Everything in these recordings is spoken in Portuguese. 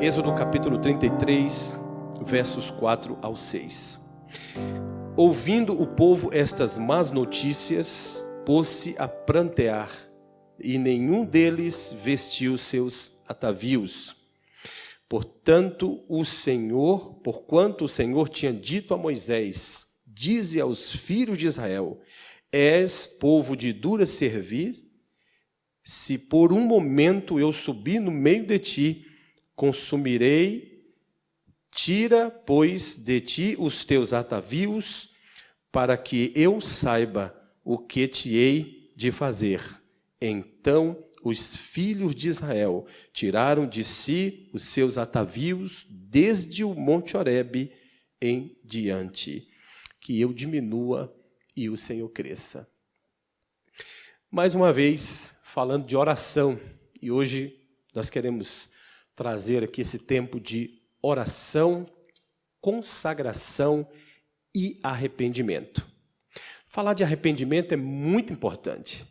Êxodo capítulo 33, versos 4 ao 6. Ouvindo o povo estas más notícias, pôs-se a prantear, e nenhum deles vestiu seus atavios. Porquanto o Senhor tinha dito a Moisés: dize aos filhos de Israel: és povo de dura serviço, se por um momento eu subir no meio de ti, consumirei. Tira, pois, de ti os teus atavios, para que eu saiba o que te hei de fazer. Então os filhos de Israel tiraram de si os seus atavios desde o monte Horebe em diante. Que eu diminua e o Senhor cresça. Mais uma vez, falando de oração, e hoje nós queremos trazer aqui esse tempo de oração, consagração e arrependimento. Falar de arrependimento é muito importante.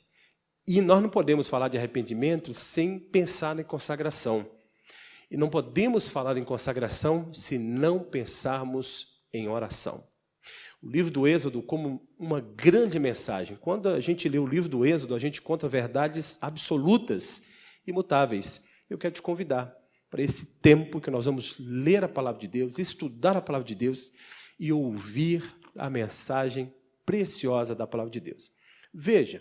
E nós não podemos falar de arrependimento sem pensar em consagração. E não podemos falar em consagração se não pensarmos em oração. O livro do Êxodo como uma grande mensagem. Quando a gente lê o livro do Êxodo, a gente conta verdades absolutas, imutáveis. Eu quero te convidar para esse tempo que nós vamos ler a palavra de Deus, estudar a palavra de Deus e ouvir a mensagem preciosa da palavra de Deus. Veja,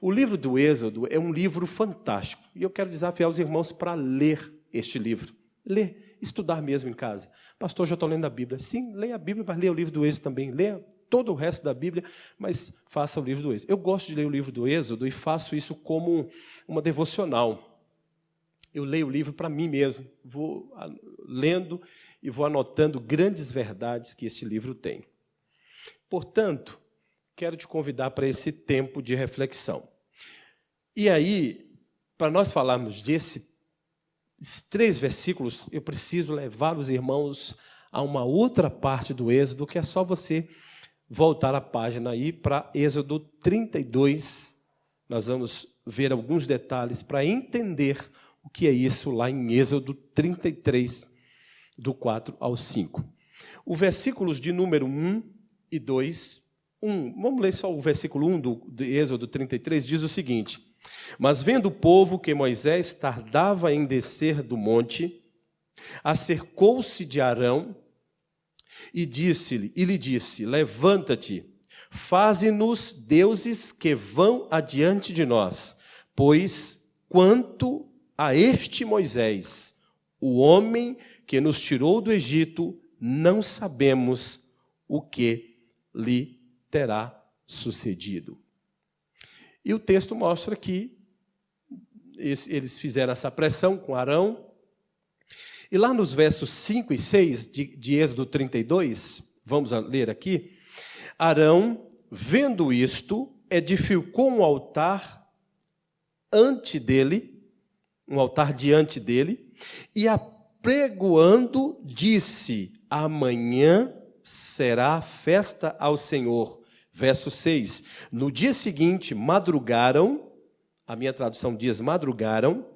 o livro do Êxodo é um livro fantástico e eu quero desafiar os irmãos para ler este livro. Ler, estudar mesmo em casa. Pastor, já estou lendo a Bíblia. Sim, leia a Bíblia, mas leia o livro do Êxodo também. Leia todo o resto da Bíblia, mas faça o livro do Êxodo. Eu gosto de ler o livro do Êxodo e faço isso como uma devocional. Eu leio o livro para mim mesmo, vou lendo e vou anotando grandes verdades que esse livro tem. Portanto, quero te convidar para esse tempo de reflexão. E aí, para nós falarmos desses 3 versículos, eu preciso levar os irmãos a uma outra parte do Êxodo, que é só você voltar a página aí para Êxodo 32. Nós vamos ver alguns detalhes para entender o que é isso lá em Êxodo 33, do 4 ao 5. Os versículos de número 1 e 2, vamos ler só o versículo 1 de Êxodo 33, diz o seguinte: mas vendo o povo que Moisés tardava em descer do monte, acercou-se de Arão e lhe disse: levanta-te, faze-nos deuses que vão adiante de nós, pois quanto a este Moisés, o homem que nos tirou do Egito, não sabemos o que lhe terá sucedido. E o texto mostra que eles fizeram essa pressão com Arão. E lá nos versos 5 e 6 de Êxodo 32, vamos ler aqui, Arão, vendo isto, edificou um altar diante dele, e apregoando, disse: amanhã será festa ao Senhor. Verso 6, no dia seguinte madrugaram, a minha tradução diz madrugaram,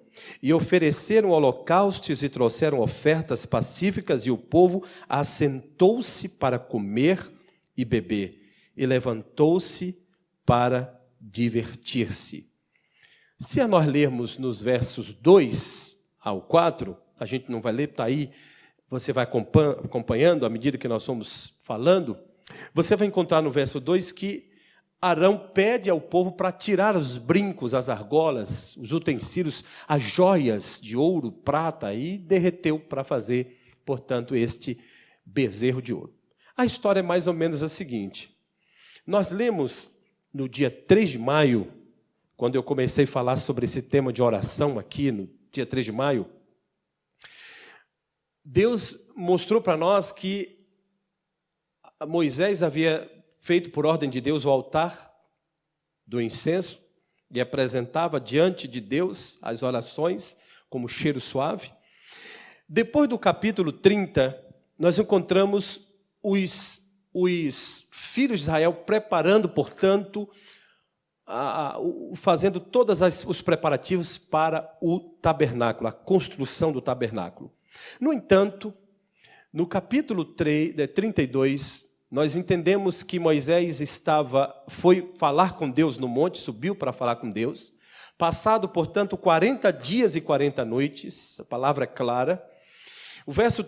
e ofereceram holocaustos e trouxeram ofertas pacíficas, e o povo assentou-se para comer e beber, e levantou-se para divertir-se. Se nós lermos nos versos 2 ao 4, a gente não vai ler, está aí, você vai acompanhando à medida que nós estamos falando, você vai encontrar no verso 2 que Arão pede ao povo para tirar os brincos, as argolas, os utensílios, as joias de ouro, prata, e derreteu para fazer, portanto, este bezerro de ouro. A história é mais ou menos a seguinte. Nós lemos no dia 3 de maio, quando eu comecei a falar sobre esse tema de oração aqui, no dia 3 de maio, Deus mostrou para nós que Moisés havia feito por ordem de Deus o altar do incenso e apresentava diante de Deus as orações como cheiro suave. Depois do capítulo 30, nós encontramos os filhos de Israel preparando, portanto, fazendo todos os preparativos para o tabernáculo, a construção do tabernáculo. No entanto, no capítulo 32, nós entendemos que Moisés foi falar com Deus no monte, subiu para falar com Deus. Passado, portanto, 40 dias e 40 noites, a palavra é clara.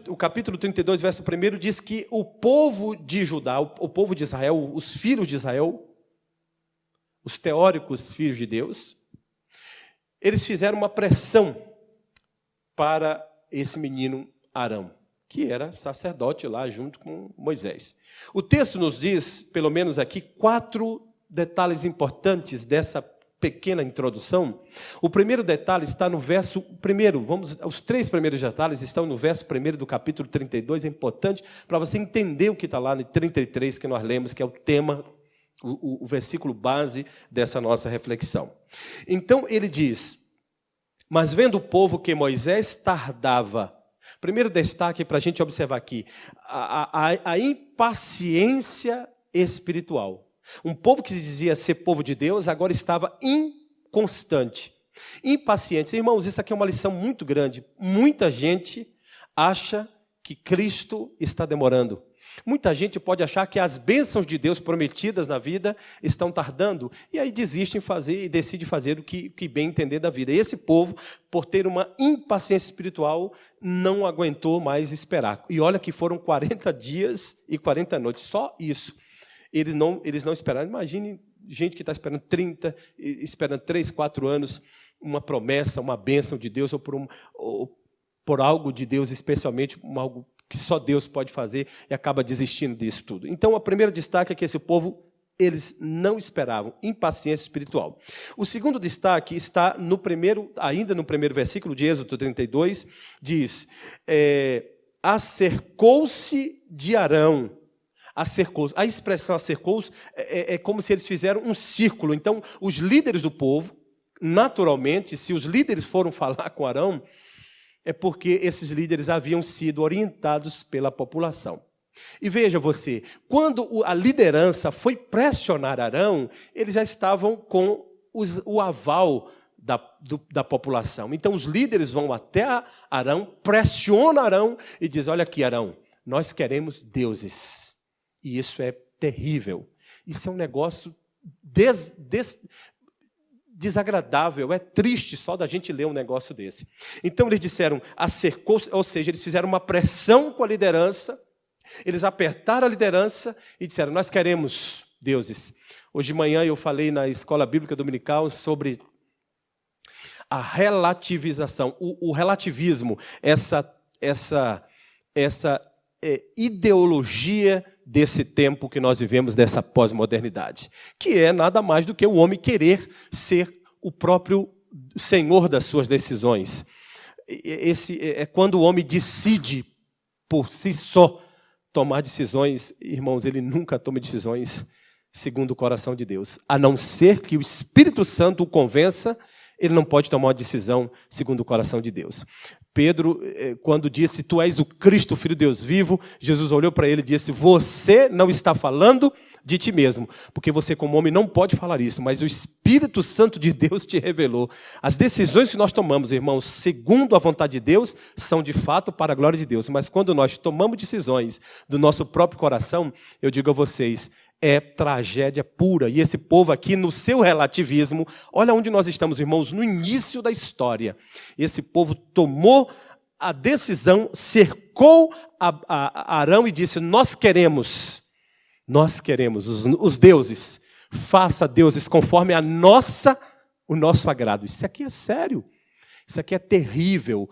O capítulo 32, verso 1, diz que o povo de Judá, o povo de Israel, os filhos de Israel, os teóricos filhos de Deus, eles fizeram uma pressão para esse menino Arão, que era sacerdote lá junto com Moisés. O texto nos diz, pelo menos aqui, 4 detalhes importantes dessa pequena introdução. O primeiro detalhe está no verso 1. Os 3 primeiros detalhes estão no verso 1 do capítulo 32. É importante para você entender o que está lá no 33, que nós lemos, que é o tema, o versículo base dessa nossa reflexão. Então, ele diz: mas vendo o povo que Moisés tardava. Primeiro destaque para a gente observar aqui, a impaciência espiritual. Um povo que se dizia ser povo de Deus, agora estava inconstante, impaciente. Irmãos, isso aqui é uma lição muito grande. Muita gente acha que Cristo está demorando. Muita gente pode achar que as bênçãos de Deus prometidas na vida estão tardando, e aí desiste em fazer e decide fazer o que bem entender da vida. E esse povo, por ter uma impaciência espiritual, não aguentou mais esperar. E olha que foram 40 dias e 40 noites, só isso. Eles não esperaram. Imagine gente que está esperando 30, esperando 3, 4 anos, uma promessa, uma bênção de Deus, ou por algo de Deus, especialmente algo que só Deus pode fazer, e acaba desistindo disso tudo. Então, o primeiro destaque é que esse povo, eles não esperavam, impaciência espiritual. O segundo destaque está ainda no primeiro versículo de Êxodo 32, diz: acercou-se de Arão. Acercou-se. A expressão acercou-se é como se eles fizeram um círculo. Então, os líderes do povo, naturalmente, se os líderes foram falar com Arão, é porque esses líderes haviam sido orientados pela população. E veja você, quando a liderança foi pressionar Arão, eles já estavam com o aval da população. Então, os líderes vão até Arão, pressionam Arão e dizem: olha aqui, Arão, nós queremos deuses. E isso é terrível. Isso é um negócio desagradável, é triste só da gente ler um negócio desse. Então eles disseram, acercou-se, ou seja, eles fizeram uma pressão com a liderança, eles apertaram a liderança e disseram: nós queremos deuses. Hoje de manhã eu falei na escola bíblica dominical sobre a relativização, o relativismo, essa ideologia desse tempo que nós vivemos, dessa pós-modernidade, que é nada mais do que o homem querer ser o próprio senhor das suas decisões. Esse é quando o homem decide por si só tomar decisões. Irmãos, ele nunca toma decisões segundo o coração de Deus, a não ser que o Espírito Santo o convença. Ele não pode tomar uma decisão segundo o coração de Deus. Pedro, quando disse: tu és o Cristo, Filho de Deus vivo, Jesus olhou para ele e disse: você não está falando de ti mesmo, porque você como homem não pode falar isso, mas o Espírito Santo de Deus te revelou. As decisões que nós tomamos, irmãos, segundo a vontade de Deus, são de fato para a glória de Deus, mas quando nós tomamos decisões do nosso próprio coração, eu digo a vocês, é tragédia pura. E esse povo aqui, no seu relativismo, olha onde nós estamos, irmãos, no início da história. Esse povo tomou a decisão, cercou a Arão e disse: nós queremos os deuses, faça deuses conforme o nosso agrado. Isso aqui é sério, isso aqui é terrível.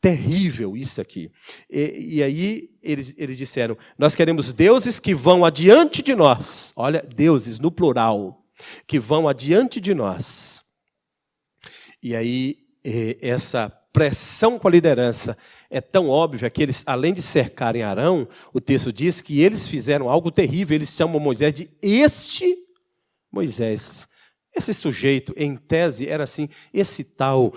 Terrível isso aqui. E aí eles disseram: nós queremos deuses que vão adiante de nós. Olha, deuses no plural, que vão adiante de nós. E aí essa pressão com a liderança é tão óbvia que eles, além de cercarem Arão, o texto diz que eles fizeram algo terrível. Eles chamam Moisés de este Moisés. Esse sujeito, em tese, era assim, esse tal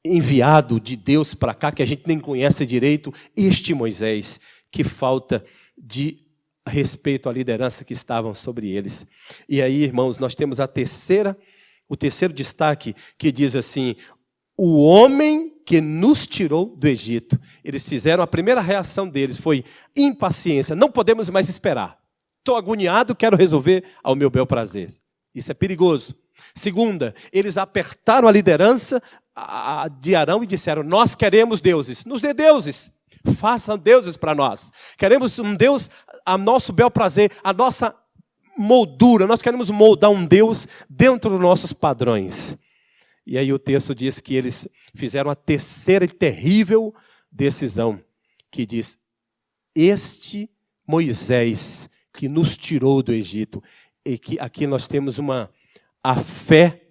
enviado de Deus para cá, que a gente nem conhece direito, este Moisés. Que falta de respeito à liderança que estavam sobre eles. E aí, irmãos, nós temos o terceiro destaque, que diz assim: o homem que nos tirou do Egito. Eles fizeram, a primeira reação deles foi impaciência. Não podemos mais esperar. Estou agoniado, quero resolver ao meu bel prazer. Isso é perigoso. Segunda, eles apertaram a liderança de Arão e disseram: nós queremos deuses, nos dê deuses, façam deuses para nós. Queremos um Deus a nosso bel prazer, a nossa moldura, nós queremos moldar um Deus dentro dos nossos padrões. E aí o texto diz que eles fizeram a terceira e terrível decisão, que diz: este Moisés que nos tirou do Egito. E que aqui nós temos a fé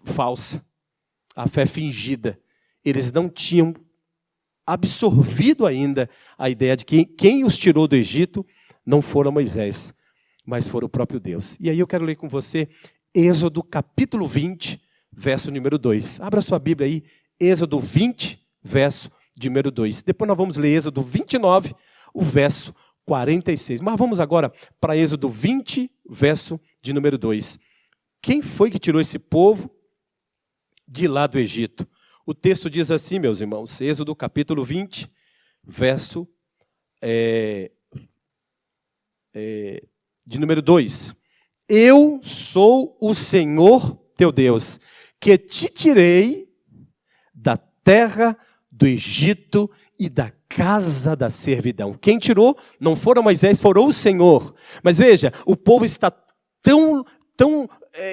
falsa, a fé fingida. Eles não tinham absorvido ainda a ideia de que quem os tirou do Egito não foram Moisés, mas foram o próprio Deus. E aí eu quero ler com você Êxodo capítulo 20, verso número 2. Abra sua Bíblia aí, Êxodo 20, verso de número 2. Depois nós vamos ler Êxodo 29, o verso 46. Mas vamos agora para Êxodo 20, verso de número 2. Quem foi que tirou esse povo de lá do Egito? O texto diz assim, meus irmãos, Êxodo capítulo 20, verso de número 2. Eu sou o Senhor teu Deus, que te tirei da terra do Egito e da casa da servidão. Quem tirou não foram Moisés, foram o Senhor. Mas veja, o povo está tão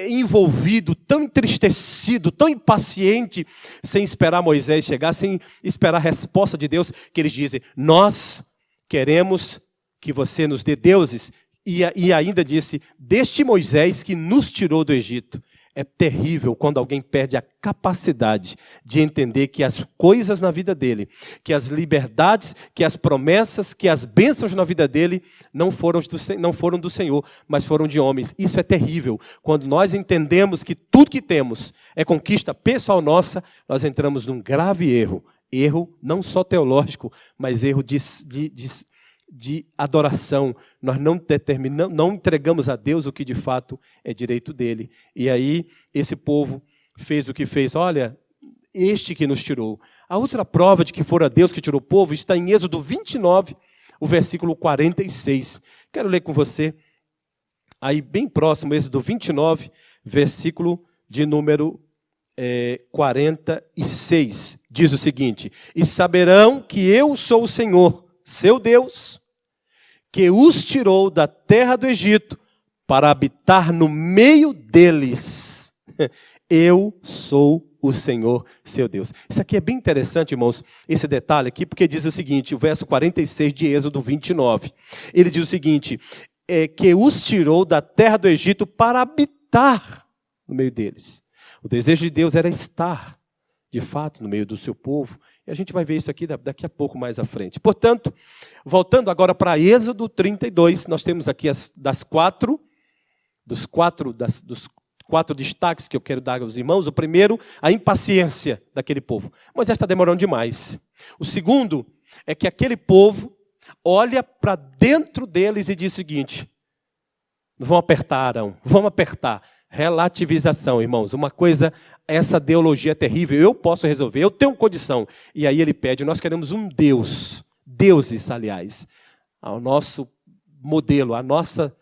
envolvido, tão entristecido, tão impaciente, sem esperar Moisés chegar, sem esperar a resposta de Deus, que eles dizem: nós queremos que você nos dê deuses. E ainda disse: deste Moisés que nos tirou do Egito. É terrível quando alguém perde a capacidade de entender que as coisas na vida dele, que as liberdades, que as promessas, que as bênçãos na vida dele não foram do Senhor, mas foram de homens. Isso é terrível. Quando nós entendemos que tudo que temos é conquista pessoal nossa, nós entramos num grave erro. Erro não só teológico, mas erro de adoração. Nós não entregamos a Deus o que de fato é direito dele. E aí esse povo fez o que fez. Olha, este que nos tirou. A outra prova de que fora Deus que tirou o povo está em Êxodo 29, o versículo 46. Quero ler com você, aí bem próximo, Êxodo 29, versículo de número 46. Diz o seguinte: e saberão que eu sou o Senhor, seu Deus, que os tirou da terra do Egito para habitar no meio deles. Eu sou o Senhor, seu Deus. Isso aqui é bem interessante, irmãos, esse detalhe aqui, porque diz o seguinte, o verso 46 de Êxodo 29. Ele diz o seguinte: que os tirou da terra do Egito para habitar no meio deles. O desejo de Deus era estar, de fato, no meio do seu povo. E a gente vai ver isso aqui daqui a pouco mais à frente. Portanto, voltando agora para Êxodo 32, nós temos aqui dos quatro destaques que eu quero dar aos irmãos. O primeiro, a impaciência daquele povo. Moisés está demorando demais. O segundo é que aquele povo olha para dentro deles e diz o seguinte: vão apertar, Arão, vamos apertar. Relativização, irmãos. Uma coisa, essa teologia é terrível. Eu posso resolver, eu tenho condição. E aí ele pede: nós queremos um Deus, deuses, aliás, ao nosso modelo, a nossa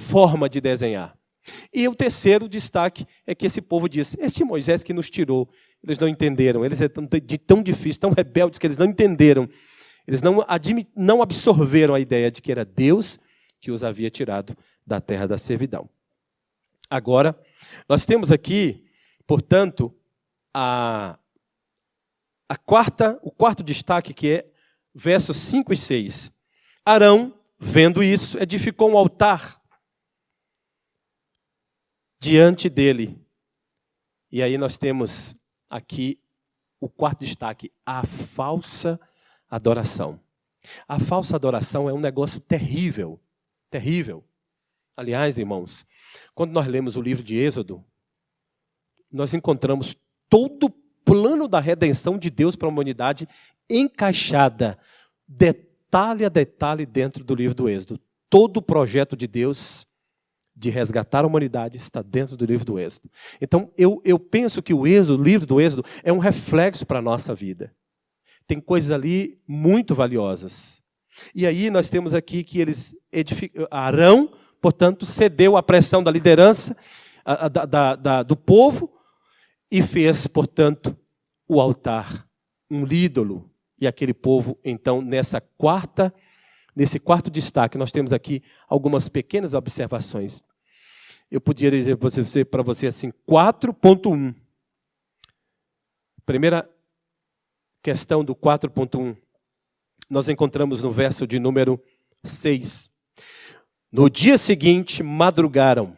forma de desenhar. E o terceiro destaque é que esse povo diz: este Moisés que nos tirou, eles não entenderam, eles é tão difícil, tão rebeldes que eles não entenderam, eles não absorveram a ideia de que era Deus que os havia tirado da terra da servidão. Agora, nós temos aqui, portanto, o quarto destaque, que é versos 5 e 6. Arão, vendo isso, edificou um altar diante dele. E aí nós temos aqui o quarto destaque, a falsa adoração. A falsa adoração é um negócio terrível, terrível. Aliás, irmãos, quando nós lemos o livro de Êxodo, nós encontramos todo o plano da redenção de Deus para a humanidade encaixada, detalhe a detalhe, dentro do livro do Êxodo. Todo o projeto de Deus de resgatar a humanidade está dentro do livro do Êxodo. Então, eu penso que o livro do Êxodo é um reflexo para a nossa vida. Tem coisas ali muito valiosas. E aí nós temos aqui que Arão, portanto, cedeu à pressão da liderança do povo e fez, portanto, o altar, um ídolo. E aquele povo, então, nesse quarto destaque, nós temos aqui algumas pequenas observações. Eu podia dizer para você assim, 4.1. Primeira questão do 4.1. Nós encontramos no verso de número 6. No dia seguinte, madrugaram,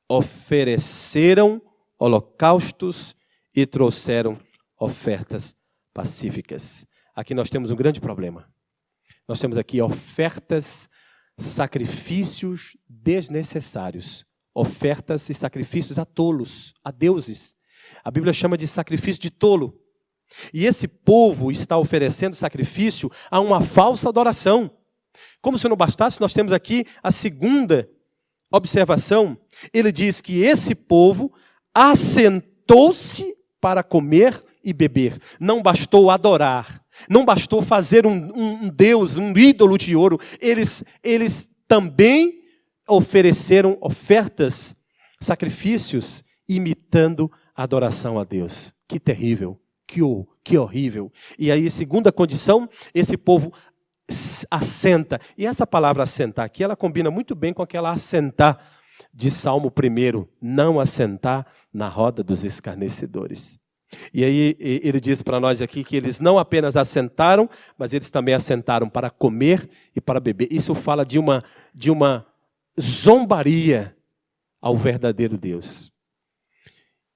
ofereceram holocaustos e trouxeram ofertas pacíficas. Aqui nós temos um grande problema. Nós temos aqui ofertas, sacrifícios desnecessários. Ofertas e sacrifícios a tolos, a deuses. A Bíblia chama de sacrifício de tolo. E esse povo está oferecendo sacrifício a uma falsa adoração. Como se não bastasse, nós temos aqui a segunda observação. Ele diz que esse povo assentou-se para comer e beber. Não bastou adorar. Não bastou fazer um deus, um ídolo de ouro. Eles também ofereceram ofertas, sacrifícios, imitando a adoração a Deus. Que terrível, que horrível. E aí, segunda condição, esse povo assenta. E essa palavra assentar aqui, ela combina muito bem com aquela assentar de Salmo 1, não assentar na roda dos escarnecedores. E aí ele diz para nós aqui que eles não apenas assentaram, mas eles também assentaram para comer e para beber. Isso fala de uma zombaria ao verdadeiro Deus.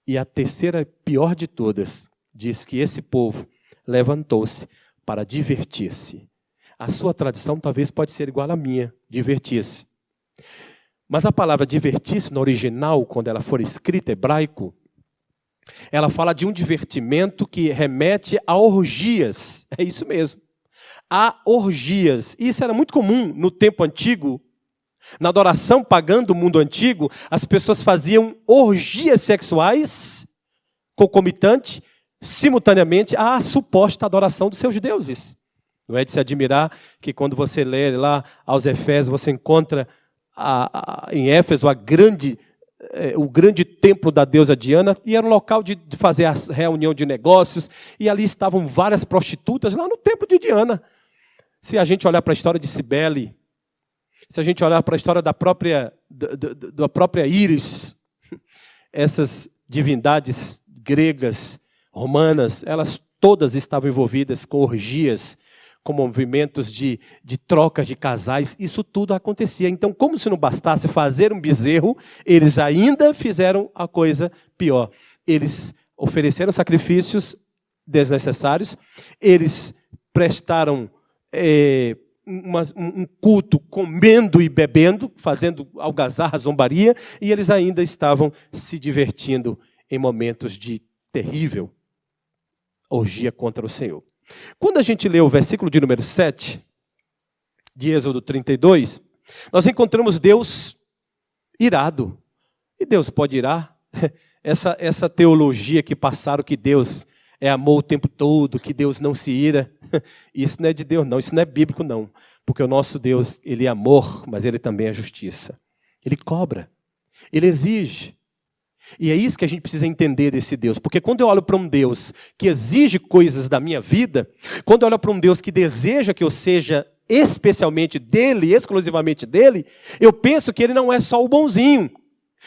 E a terceira, pior de todas, diz que esse povo levantou-se para divertir-se. A sua tradição talvez pode ser igual à minha, divertir-se. Mas a palavra divertir-se no original, quando ela for escrita hebraico, ela fala de um divertimento que remete a orgias. É isso mesmo. A orgias. Isso era muito comum no tempo antigo. Na adoração pagã do mundo antigo, as pessoas faziam orgias sexuais concomitante, simultaneamente, à suposta adoração dos seus deuses. Não é de se admirar que quando você lê lá aos Efésios, você encontra em Éfeso o grande templo da deusa Diana, e era um local de fazer a reunião de negócios, e ali estavam várias prostitutas, lá no templo de Diana. Se a gente olhar para a história de Cibele, se a gente olhar para a história da própria Íris, essas divindades gregas, romanas, elas todas estavam envolvidas com orgias, com movimentos de trocas de casais, isso tudo acontecia. Então, como se não bastasse fazer um bezerro, eles ainda fizeram a coisa pior. Eles ofereceram sacrifícios desnecessários, eles prestaram um culto comendo e bebendo, fazendo algazarra, zombaria, e eles ainda estavam se divertindo em momentos de terrível orgia contra o Senhor. Quando a gente lê o versículo de número 7, de Êxodo 32, nós encontramos Deus irado. E Deus pode irar? Essa teologia que passaram que Deus é amor o tempo todo, que Deus não se ira, isso não é de Deus não, isso não é bíblico não. Porque o nosso Deus, Ele é amor, mas Ele também é justiça. Ele cobra, Ele exige. E é isso que a gente precisa entender desse Deus. Porque quando eu olho para um Deus que exige coisas da minha vida, quando eu olho para um Deus que deseja que eu seja especialmente dele, exclusivamente dele, eu penso que ele não é só o bonzinho.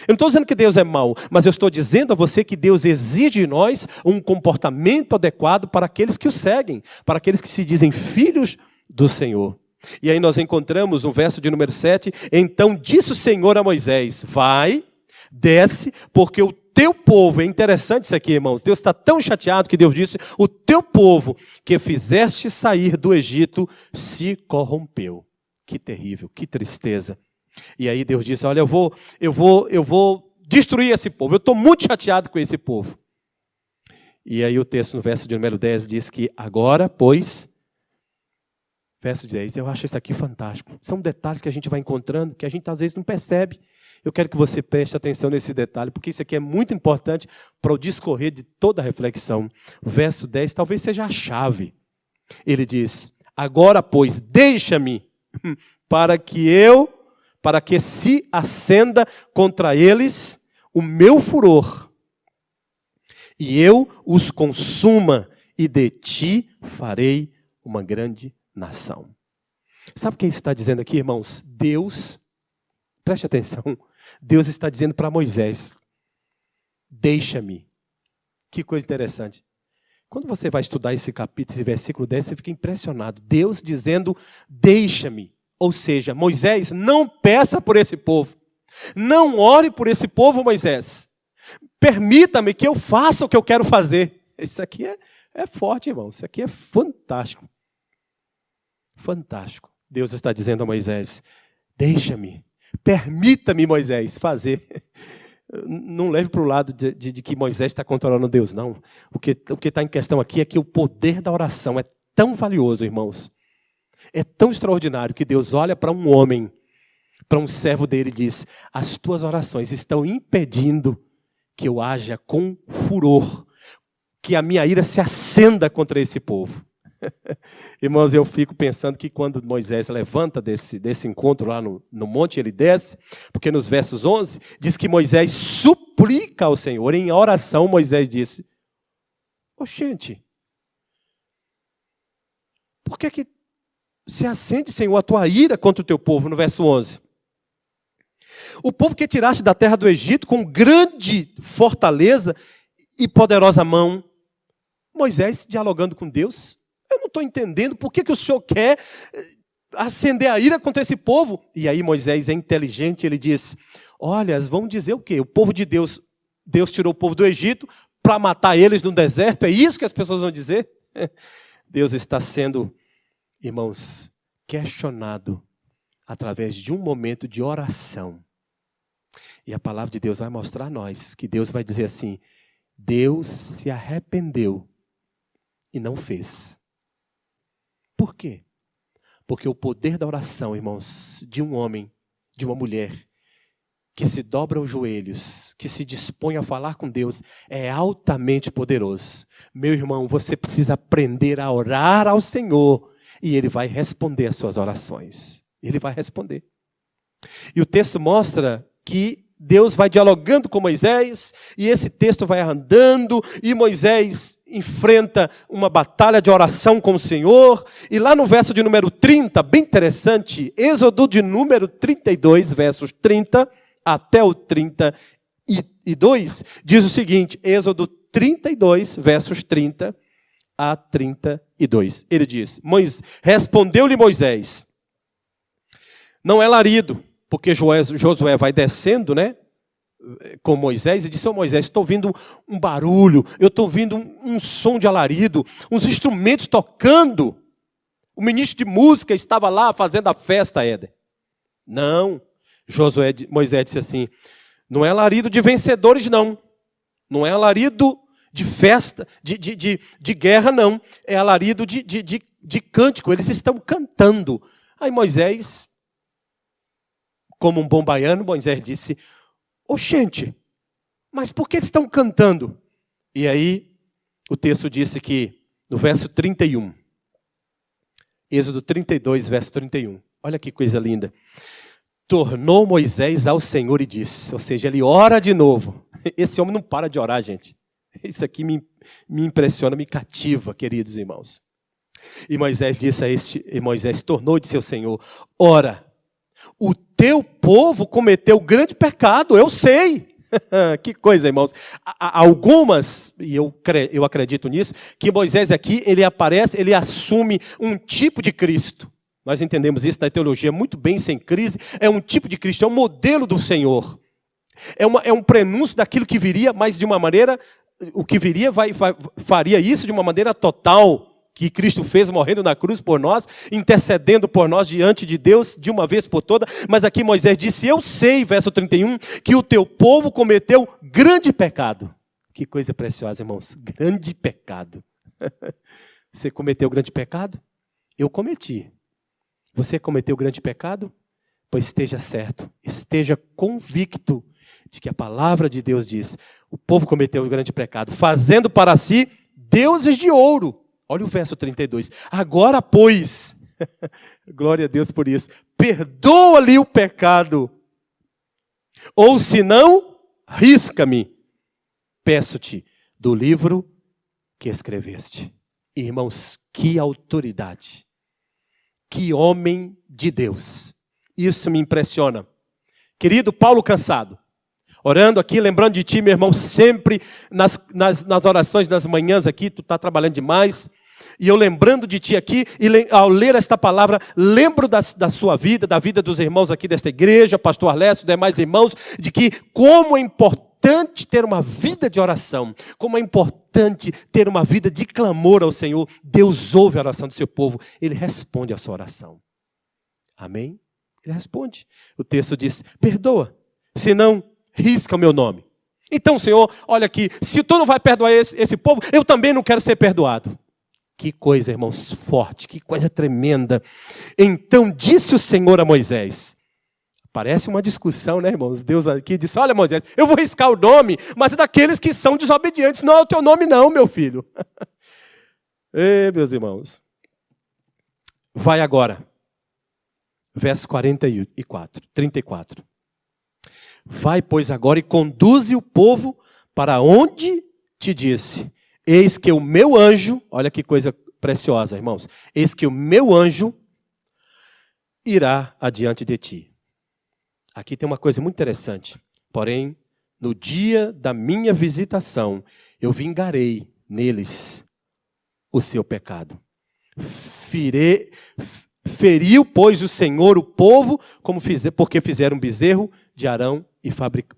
Eu não estou dizendo que Deus é mau, mas eu estou dizendo a você que Deus exige de nós um comportamento adequado para aqueles que o seguem, para aqueles que se dizem filhos do Senhor. E aí nós encontramos no verso de número 7, então disse o Senhor a Moisés, vai, desce, porque o teu povo, é interessante isso aqui, irmãos, Deus está tão chateado que Deus disse, o teu povo que fizeste sair do Egito se corrompeu. Que terrível, que tristeza. E aí Deus disse, olha, eu vou destruir esse povo, eu estou muito chateado com esse povo. E aí o texto no verso de número 10 diz que agora, pois, Verso 10, eu acho isso aqui fantástico. São detalhes que a gente vai encontrando, que a gente às vezes não percebe. Eu quero que você preste atenção nesse detalhe, porque isso aqui é muito importante para o discorrer de toda a reflexão. O verso 10 talvez seja a chave. Ele diz, agora, pois, deixa-me, para que se acenda contra eles o meu furor, e eu os consuma, e de ti farei uma grande nação. Sabe o que isso está dizendo aqui, irmãos? Deus, preste atenção, Deus está dizendo para Moisés, deixa-me. Que coisa interessante. Quando você vai estudar esse capítulo, esse versículo 10, você fica impressionado. Deus dizendo, deixa-me. Ou seja, Moisés, não peça por esse povo. Não ore por esse povo, Moisés. Permita-me que eu faça o que eu quero fazer. Isso aqui é forte, irmão. Isso aqui é fantástico. Fantástico. Deus está dizendo a Moisés, deixa-me, permita-me, Moisés, fazer. Não leve para o lado de que Moisés está controlando Deus, não. O que está em questão aqui é que o poder da oração é tão valioso, irmãos. É tão extraordinário que Deus olha para um homem, para um servo dele e diz, as tuas orações estão impedindo que eu haja com furor, que a minha ira se acenda contra esse povo. Irmãos, eu fico pensando que quando Moisés levanta desse encontro lá no monte, ele desce, porque nos versos 11, diz que Moisés suplica ao Senhor, em oração Moisés disse, gente, por que se acende, Senhor, a tua ira contra o teu povo, no verso 11? O povo que tiraste da terra do Egito com grande fortaleza e poderosa mão. Moisés dialogando com Deus, eu não estou entendendo por que o Senhor quer acender a ira contra esse povo. E aí Moisés é inteligente, ele diz, olha, vão dizer o quê? O povo de Deus, Deus tirou o povo do Egito para matar eles no deserto, é isso que as pessoas vão dizer? Deus está sendo, irmãos, questionado através de um momento de oração. E a palavra de Deus vai mostrar a nós, que Deus vai dizer assim, Deus se arrependeu e não fez. Por quê? Porque o poder da oração, irmãos, de um homem, de uma mulher, que se dobra os joelhos, que se dispõe a falar com Deus, é altamente poderoso. Meu irmão, você precisa aprender a orar ao Senhor, e Ele vai responder as suas orações. Ele vai responder. E o texto mostra que Deus vai dialogando com Moisés, e esse texto vai andando, e Moisés enfrenta uma batalha de oração com o Senhor, e lá no verso de número 30, bem interessante, Êxodo de número 32, versos 30 até o 32, diz o seguinte, Êxodo 32, versos 30 a 32. Ele diz, respondeu-lhe Moisés, não é larido, porque Josué vai descendo, né, com Moisés, e disse, Moisés, estou ouvindo um barulho, eu estou ouvindo um som de alarido, uns instrumentos tocando. O ministro de música estava lá fazendo a festa, Éder. Não, Moisés disse assim, não é alarido de vencedores, não. Não é alarido de festa, de guerra, não. É alarido de cântico, eles estão cantando. Aí Moisés, como um bom baiano, Moisés disse, gente, mas por que eles estão cantando? E aí o texto disse que, no verso 31, Êxodo 32, verso 31, olha que coisa linda. Tornou Moisés ao Senhor e disse, ou seja, ele ora de novo. Esse homem não para de orar, gente. Isso aqui me impressiona, me cativa, queridos irmãos. E Moisés tornou e disse ao Senhor, ora, o teu povo cometeu grande pecado, eu sei. Que coisa, irmãos. Algumas, e eu acredito nisso, que Moisés aqui, ele aparece, ele assume um tipo de Cristo. Nós entendemos isso na teologia muito bem, sem crise. É um tipo de Cristo, é um modelo do Senhor. É um prenúncio daquilo que viria, mas de uma maneira, o que viria faria isso de uma maneira total, que Cristo fez morrendo na cruz por nós, intercedendo por nós diante de Deus de uma vez por todas. Mas aqui Moisés disse, eu sei, verso 31, que o teu povo cometeu grande pecado. Que coisa preciosa, irmãos, grande pecado. Você cometeu grande pecado? Eu cometi. Você cometeu grande pecado? Pois esteja certo, esteja convicto de que a palavra de Deus diz: o povo cometeu um grande pecado, fazendo para si deuses de ouro. Olha o verso 32. Agora, pois, glória a Deus por isso, perdoa-lhe o pecado. Ou se não, risca-me, peço-te, do livro que escreveste. Irmãos, que autoridade, que homem de Deus. Isso me impressiona. Querido Paulo cansado, orando aqui, lembrando de ti, meu irmão, sempre nas orações das manhãs aqui, tu está trabalhando demais, e eu lembrando de ti aqui, e ao ler esta palavra, lembro da sua vida, da vida dos irmãos aqui desta igreja, pastor Arlécio, demais irmãos, de que como é importante ter uma vida de oração, como é importante ter uma vida de clamor ao Senhor. Deus ouve a oração do seu povo, Ele responde a sua oração. Amém? Ele responde. O texto diz: perdoa, senão risca o meu nome. Então, Senhor, olha aqui, se tu não vai perdoar esse povo, eu também não quero ser perdoado. Que coisa, irmãos, forte, que coisa tremenda. Então disse o Senhor a Moisés. Parece uma discussão, né, irmãos? Deus aqui disse: olha, Moisés, eu vou riscar o nome, mas é daqueles que são desobedientes. Não é o teu nome não, meu filho. Ei, meus irmãos. Vai agora. Verso 34. Vai, pois, agora e conduze o povo para onde te disse. Eis que o meu anjo, olha que coisa preciosa, irmãos. Eis que o meu anjo irá adiante de ti. Aqui tem uma coisa muito interessante. Porém, no dia da minha visitação, eu vingarei neles o seu pecado. Feriu, pois, o Senhor o povo, porque fizeram um bezerro de Arão,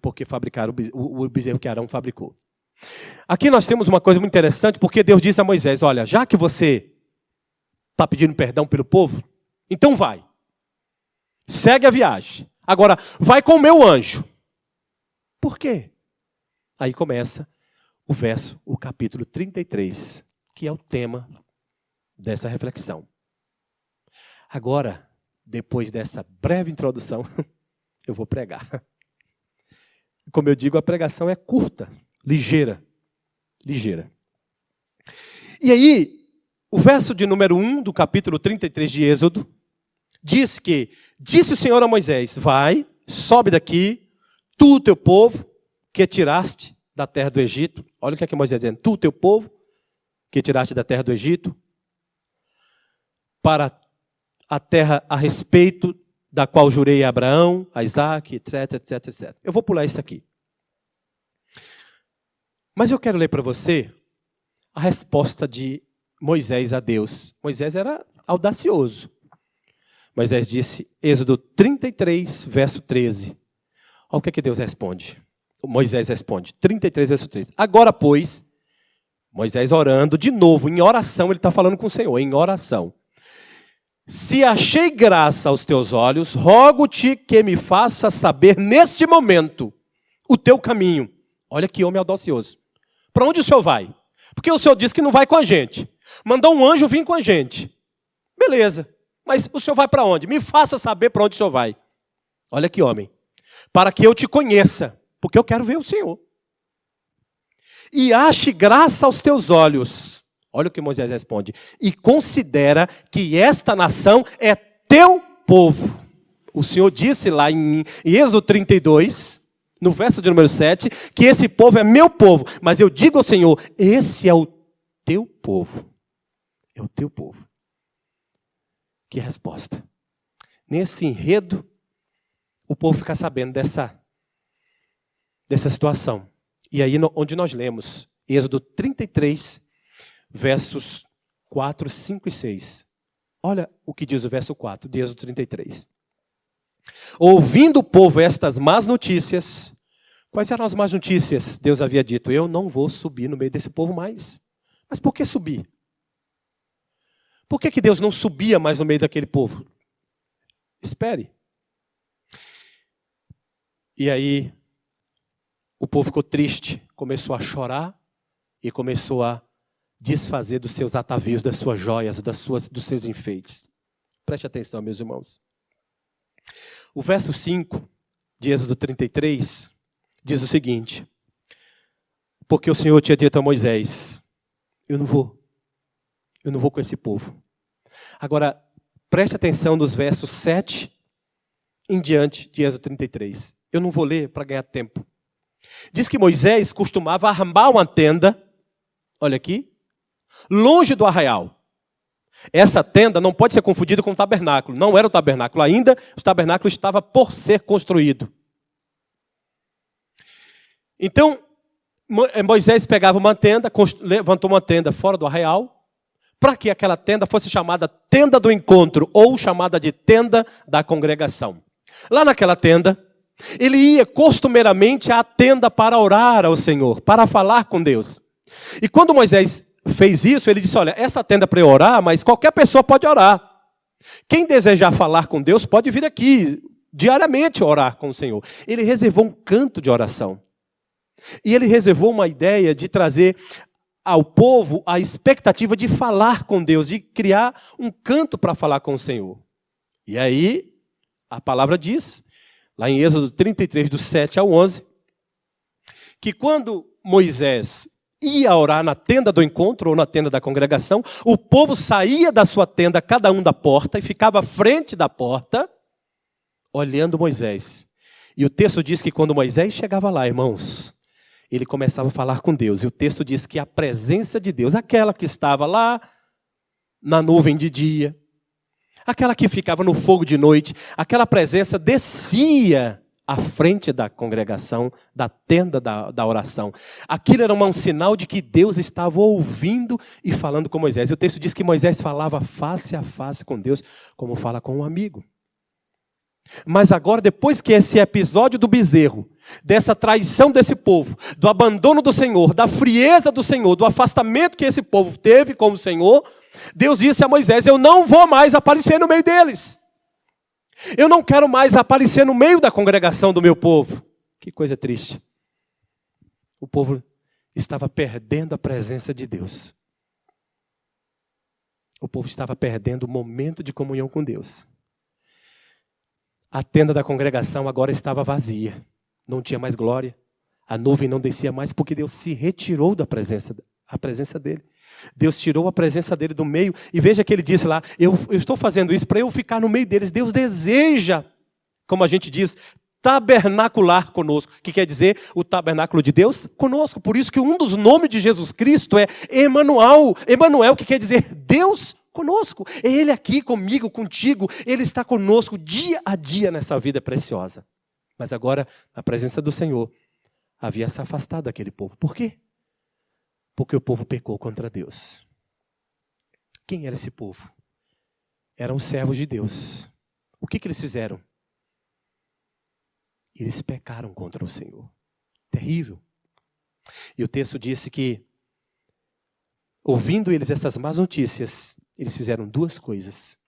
porque fabricaram o bezerro que Arão fabricou. Aqui nós temos uma coisa muito interessante, porque Deus diz a Moisés: olha, já que você está pedindo perdão pelo povo, então vai. Segue a viagem. Agora, vai com o meu anjo. Por quê? Aí começa o capítulo 33, que é o tema dessa reflexão. Agora, depois dessa breve introdução, eu vou pregar. Como eu digo, a pregação é curta, ligeira. E aí, o verso de número 1 do capítulo 33 de Êxodo, diz que, disse o Senhor a Moisés: vai, sobe daqui, tu, o teu povo, que tiraste da terra do Egito. Olha o que é que Moisés está dizendo: tu, o teu povo, que tiraste da terra do Egito, para a terra a respeito da qual jurei a Abraão, a Isaac, etc. Eu vou pular isso aqui. Mas eu quero ler para você a resposta de Moisés a Deus. Moisés era audacioso. Moisés disse, Êxodo 33, verso 13. Olha o que Deus responde. Moisés responde, 33, verso 13. Agora, pois, Moisés orando, de novo, em oração, ele está falando com o Senhor, em oração. Se achei graça aos teus olhos, rogo-te que me faça saber neste momento o teu caminho. Olha que homem audacioso. Para onde o Senhor vai? Porque o Senhor disse que não vai com a gente. Mandou um anjo vir com a gente. Beleza. Mas o Senhor vai para onde? Me faça saber para onde o Senhor vai. Olha que homem. Para que eu te conheça. Porque eu quero ver o Senhor. E ache graça aos teus olhos. Olha o que Moisés responde. E considera que esta nação é teu povo. O Senhor disse lá em Êxodo 32, no verso de número 7, que esse povo é meu povo. Mas eu digo ao Senhor, esse é o teu povo. É o teu povo. Que resposta. Nesse enredo, o povo fica sabendo dessa situação. E aí, onde nós lemos, Êxodo 33, versos 4, 5 e 6. Olha o que diz o verso 4 de Êxodo 33. Ouvindo o povo estas más notícias, quais eram as más notícias? Deus havia dito, eu não vou subir no meio desse povo mais. Mas por que subir? Por que Deus não subia mais no meio daquele povo? Espere. E aí, o povo ficou triste, começou a chorar e começou a desfazer dos seus atavios, das suas joias, dos seus enfeites. Preste atenção, meus irmãos. O verso 5 de Êxodo 33 diz o seguinte: porque o Senhor tinha dito a Moisés, eu não vou com esse povo. Agora, preste atenção nos versos 7 em diante de Êxodo 33. Eu não vou ler para ganhar tempo. Diz que Moisés costumava armar uma tenda, olha aqui, longe do arraial. Essa tenda não pode ser confundida com o tabernáculo. Não era o tabernáculo ainda, o tabernáculo estava por ser construído. Então, Moisés pegava uma tenda, levantou uma tenda fora do arraial, para que aquela tenda fosse chamada tenda do encontro, ou chamada de tenda da congregação. Lá naquela tenda, ele ia costumeiramente à tenda para orar ao Senhor, para falar com Deus. E quando Moisés fez isso, ele disse, olha, essa tenda é para eu orar, mas qualquer pessoa pode orar. Quem desejar falar com Deus pode vir aqui diariamente orar com o Senhor. Ele reservou um canto de oração. E ele reservou uma ideia de trazer ao povo a expectativa de falar com Deus, de criar um canto para falar com o Senhor. E aí, a palavra diz, lá em Êxodo 33, do 7 ao 11, que quando Moisés ia orar na tenda do encontro ou na tenda da congregação, o povo saía da sua tenda, cada um da porta, e ficava à frente da porta, olhando Moisés. E o texto diz que quando Moisés chegava lá, irmãos, ele começava a falar com Deus. E o texto diz que a presença de Deus, aquela que estava lá na nuvem de dia, aquela que ficava no fogo de noite, aquela presença descia à frente da congregação, da tenda da oração. Aquilo era um sinal de que Deus estava ouvindo e falando com Moisés. E o texto diz que Moisés falava face a face com Deus, como fala com um amigo. Mas agora, depois que esse episódio do bezerro, dessa traição desse povo, do abandono do Senhor, da frieza do Senhor, do afastamento que esse povo teve com o Senhor, Deus disse a Moisés, eu não vou mais aparecer no meio deles. Eu não quero mais aparecer no meio da congregação do meu povo. Que coisa triste. O povo estava perdendo a presença de Deus. O povo estava perdendo o momento de comunhão com Deus. A tenda da congregação agora estava vazia. Não tinha mais glória. A nuvem não descia mais porque Deus se retirou da presença dele. Deus tirou a presença dele do meio. E veja que ele disse lá, eu estou fazendo isso para eu ficar no meio deles. Deus deseja, como a gente diz, tabernacular conosco. O que quer dizer o tabernáculo de Deus? Conosco. Por isso que um dos nomes de Jesus Cristo é Emanuel. Emanuel, que quer dizer Deus conosco. É Ele aqui comigo, contigo. Ele está conosco dia a dia nessa vida preciosa. Mas agora, na presença do Senhor, havia se afastado daquele povo. Por quê? Porque o povo pecou contra Deus. Quem era esse povo? Eram servos de Deus. O que eles fizeram? Eles pecaram contra o Senhor. Terrível. E o texto disse que, ouvindo eles essas más notícias, eles fizeram duas coisas.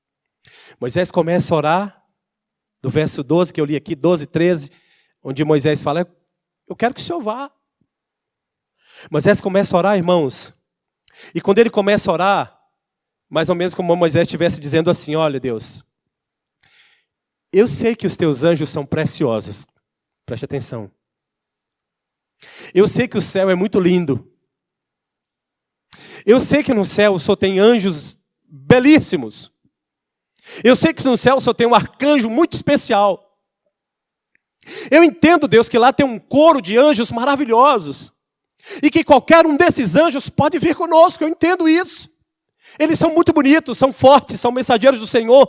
Moisés começa a orar, do verso 12, que eu li aqui, 12, 13, onde Moisés fala, eu quero que o Senhor vá. Moisés começa a orar, irmãos, e quando ele começa a orar, mais ou menos como Moisés estivesse dizendo assim, olha Deus, eu sei que os teus anjos são preciosos, preste atenção. Eu sei que o céu é muito lindo. Eu sei que no céu o Senhor tem anjos belíssimos. Eu sei que no céu o Senhor tem um arcanjo muito especial. Eu entendo, Deus, que lá tem um coro de anjos maravilhosos. E que qualquer um desses anjos pode vir conosco, eu entendo isso. Eles são muito bonitos, são fortes, são mensageiros do Senhor.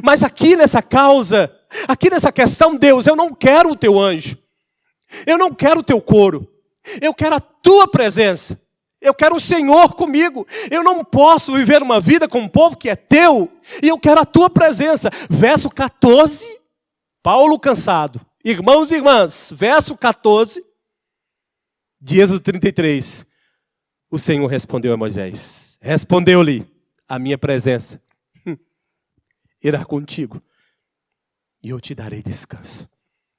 Mas aqui nessa causa, aqui nessa questão, Deus, eu não quero o teu anjo. Eu não quero o teu coro. Eu quero a tua presença. Eu quero o Senhor comigo. Eu não posso viver uma vida com um povo que é teu. E eu quero a tua presença. Verso 14, Paulo cansado. Irmãos e irmãs, verso 14. De Êxodo 33, o Senhor respondeu a Moisés, respondeu-lhe, a minha presença irá contigo e eu te darei descanso.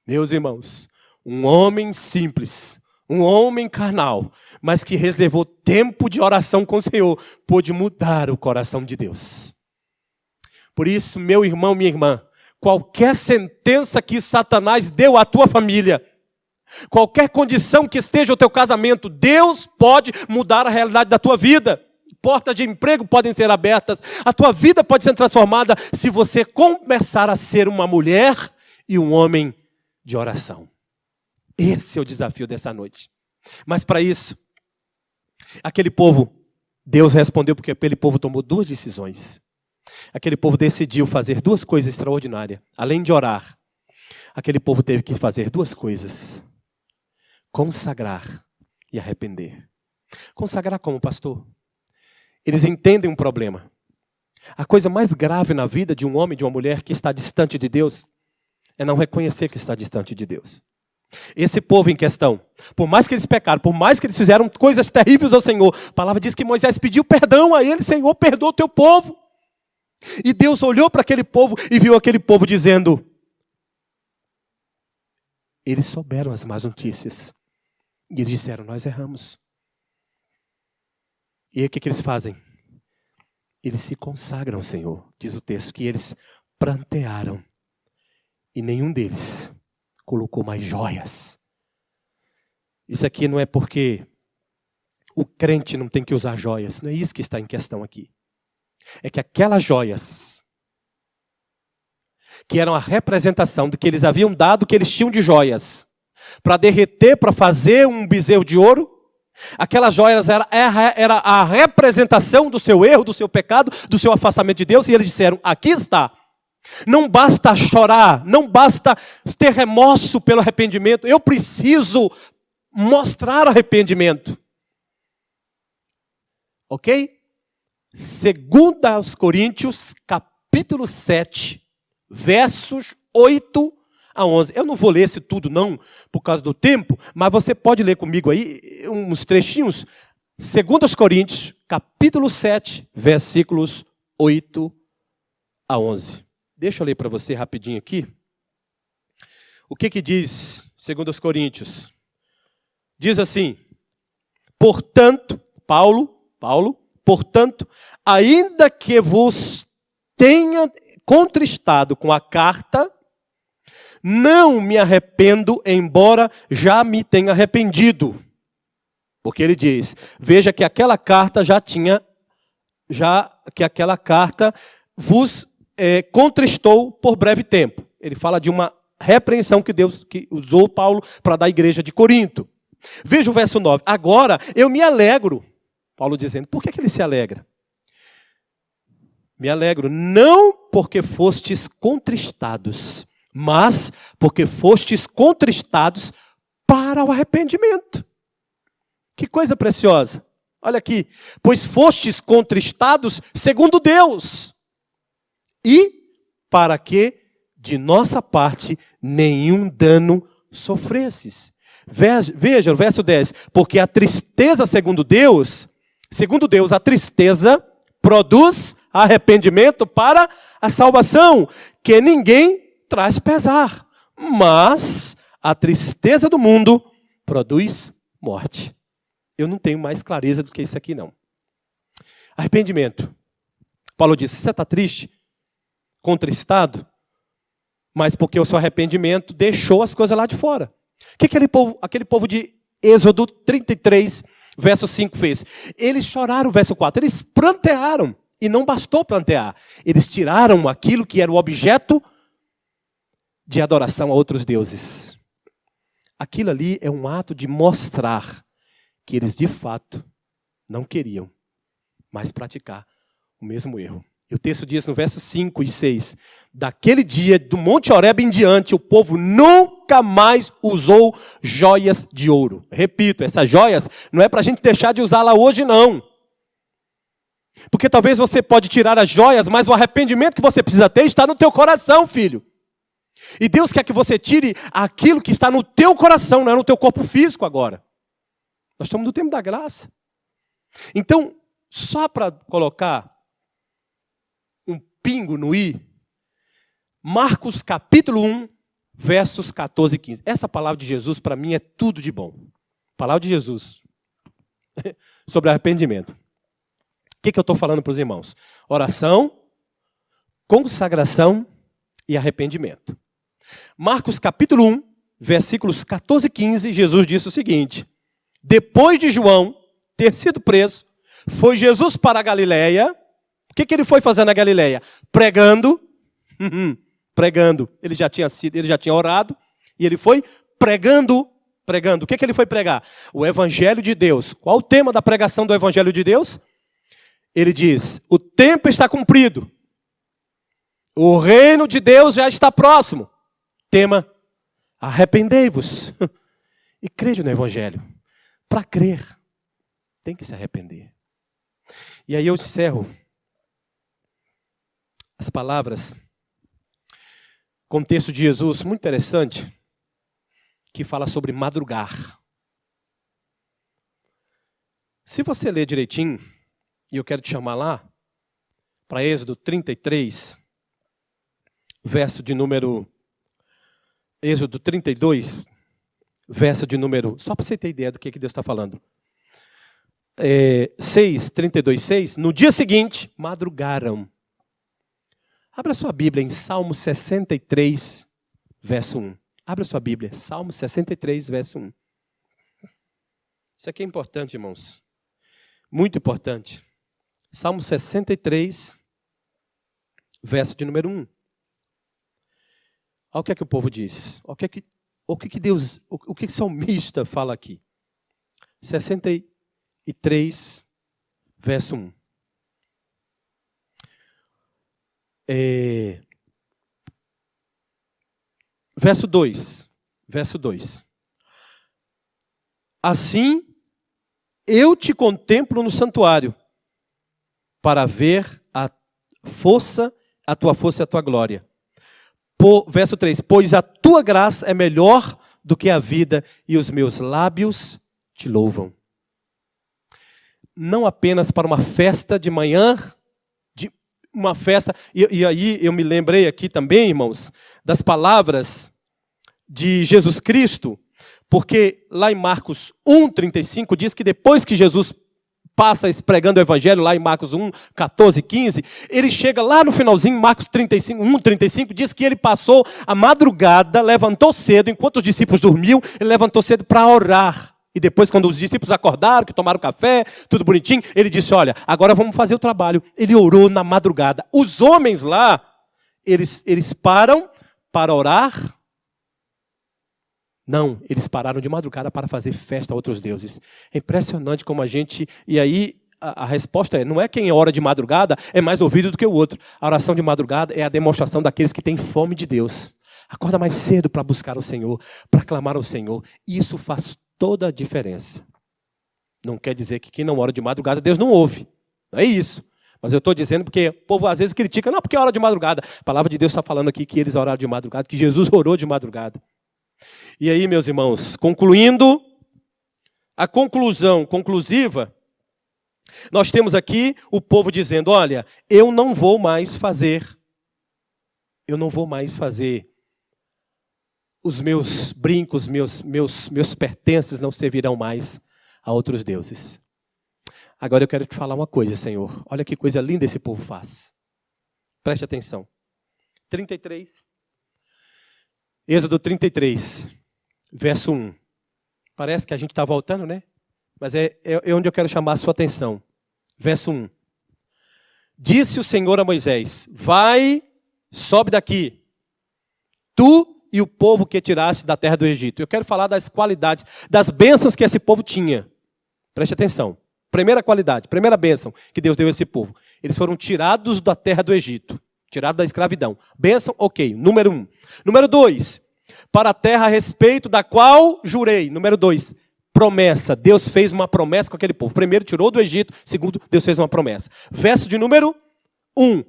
Meus irmãos, um homem simples, um homem carnal, mas que reservou tempo de oração com o Senhor, pôde mudar o coração de Deus. Por isso, meu irmão, minha irmã, qualquer sentença que Satanás deu à tua família, qualquer condição que esteja o teu casamento, Deus pode mudar a realidade da tua vida. Portas de emprego podem ser abertas, a tua vida pode ser transformada se você começar a ser uma mulher e um homem de oração. Esse é o desafio dessa noite. Mas para isso, aquele povo, Deus respondeu porque aquele povo tomou duas decisões. Aquele povo decidiu fazer duas coisas extraordinárias. Além de orar, aquele povo teve que fazer duas coisas: consagrar e arrepender. Consagrar como, pastor? Eles entendem um problema. A coisa mais grave na vida de um homem e de uma mulher que está distante de Deus é não reconhecer que está distante de Deus. Esse povo em questão, por mais que eles pecaram, por mais que eles fizeram coisas terríveis ao Senhor, a palavra diz que Moisés pediu perdão a ele: Senhor, perdoa o teu povo. E Deus olhou para aquele povo e viu aquele povo dizendo: eles souberam as más notícias. E eles disseram: nós erramos. E aí o que eles fazem? Eles se consagram ao Senhor. Diz o texto que eles prantearam. E nenhum deles colocou mais joias. Isso aqui não é porque o crente não tem que usar joias. Não é isso que está em questão aqui. É que aquelas joias, que eram a representação do que eles haviam dado, que eles tinham de joias, para derreter, para fazer um bezerro de ouro, aquelas joias era a representação do seu erro, do seu pecado, do seu afastamento de Deus, e eles disseram: aqui está. Não basta chorar, não basta ter remorso pelo arrependimento, eu preciso mostrar arrependimento. Ok? 2 Coríntios, capítulo 7, versos 8 a 11. Eu não vou ler esse tudo não, por causa do tempo, mas você pode ler comigo aí uns trechinhos. 2 Coríntios, capítulo 7, versículos 8 a 11. Deixa eu ler para você rapidinho aqui. O que diz 2 Coríntios? Diz assim: portanto, Paulo, portanto, ainda que vos tenha contristado com a carta, não me arrependo, embora já me tenha arrependido. Porque ele diz: veja que aquela carta que aquela carta vos contristou por breve tempo. Ele fala de uma repreensão que Deus que usou Paulo para dar à igreja de Corinto. Veja o verso 9. Agora eu me alegro. Paulo dizendo: por que ele se alegra? Me alegro não porque fostes contristados, mas porque fostes contristados para o arrependimento. Que coisa preciosa. Olha aqui. Pois fostes contristados segundo Deus, e para que de nossa parte nenhum dano sofresses. Veja o verso 10. Porque a tristeza segundo Deus, a tristeza produz arrependimento para a salvação, que ninguém traz pesar. Mas a tristeza do mundo produz morte. Eu não tenho mais clareza do que isso aqui não. Arrependimento. Paulo disse: você está triste? Contristado? Mas porque o seu arrependimento deixou as coisas lá de fora. O que aquele povo de Êxodo 33, verso 5 fez? Eles choraram, verso 4. Eles prantearam. E não bastou prantear. Eles tiraram aquilo que era o objeto de adoração a outros deuses. Aquilo ali é um ato de mostrar que eles de fato não queriam mais praticar o mesmo erro. E o texto diz no verso 5 e 6, daquele dia, do Monte Horebe em diante, o povo nunca mais usou joias de ouro. Repito, essas joias não é para a gente deixar de usá-la hoje, não. Porque talvez você pode tirar as joias, mas o arrependimento que você precisa ter está no teu coração, filho. E Deus quer que você tire aquilo que está no teu coração, não é no teu corpo físico agora. Nós estamos no tempo da graça. Então, só para colocar pingo no i, Marcos capítulo 1, versos 14 e 15. Essa palavra de Jesus para mim é tudo de bom. Palavra de Jesus sobre arrependimento. O que eu estou falando para os irmãos? Oração, consagração e arrependimento. Marcos capítulo 1, versículos 14 e 15, Jesus disse o seguinte: depois de João ter sido preso, foi Jesus para a Galileia. O que ele foi fazer na Galileia? Pregando. Pregando. Ele já tinha orado e ele foi pregando. O que ele foi pregar? O Evangelho de Deus. Qual o tema da pregação do Evangelho de Deus? Ele diz: o tempo está cumprido. O reino de Deus já está próximo. Tema: arrependei-vos e crede no Evangelho. Para crer, tem que se arrepender. E aí eu encerro as palavras com o texto de Jesus, muito interessante, que fala sobre madrugar. Se você ler direitinho, e eu quero te chamar lá, para Êxodo 33, verso de número... Êxodo 32, verso de número... Só para você ter ideia do que Deus está falando. 32, 6. No dia seguinte, madrugaram. Abra sua Bíblia em Salmo 63, verso 1. Abra sua Bíblia, Salmo 63, verso 1. Isso aqui é importante, irmãos. Muito importante. Salmo 63, verso de número 1. Olha o que o povo diz. O que Deus, o que o salmista fala aqui. 63, verso 1. Verso 2. Assim, eu te contemplo no santuário, para ver a tua força e a tua glória. Verso 3. Pois a tua graça é melhor do que a vida, e os meus lábios te louvam. Não apenas para uma festa de manhã, uma festa, e aí eu me lembrei aqui também, irmãos, das palavras de Jesus Cristo, porque lá em Marcos 1:35 diz que depois que Jesus passa pregando o Evangelho, lá em Marcos 1, 14, 15, ele chega lá no finalzinho, Marcos 1:35, diz que ele passou a madrugada, levantou cedo, enquanto os discípulos dormiam, ele levantou cedo para orar. E depois, quando os discípulos acordaram, que tomaram café, tudo bonitinho, ele disse: olha, agora vamos fazer o trabalho. Ele orou na madrugada. Os homens lá, eles param para orar? Não, eles pararam de madrugada para fazer festa a outros deuses. É impressionante como a gente... E aí, a resposta é, não é quem ora de madrugada é mais ouvido do que o outro. A oração de madrugada é a demonstração daqueles que têm fome de Deus. Acorda mais cedo para buscar o Senhor, para clamar ao Senhor. Isso faz toda a diferença. Não quer dizer que quem não ora de madrugada, Deus não ouve. Não é isso. Mas eu estou dizendo porque o povo às vezes critica, não, porque é hora de madrugada. A palavra de Deus está falando aqui que eles oraram de madrugada, que Jesus orou de madrugada. E aí, meus irmãos, concluindo, a conclusão conclusiva, nós temos aqui o povo dizendo: olha, eu não vou mais fazer os meus brincos, meus pertences não servirão mais a outros deuses. Agora eu quero te falar uma coisa, Senhor. Olha que coisa linda esse povo faz. Preste atenção. 33. Êxodo 33, verso 1. Parece que a gente está voltando, né? Mas é onde eu quero chamar a sua atenção. Verso 1. Disse o Senhor a Moisés: vai, sobe daqui, tu e o povo que tiraste da terra do Egito. Eu quero falar das qualidades, das bênçãos que esse povo tinha. Preste atenção. Primeira qualidade, primeira bênção que Deus deu a esse povo. Eles foram tirados da terra do Egito, tirados da escravidão. Bênção, ok. Número 1. Número 2. Para a terra a respeito da qual jurei. Número 2. Promessa. Deus fez uma promessa com aquele povo. Primeiro, tirou do Egito. Segundo, Deus fez uma promessa. Verso de número 1.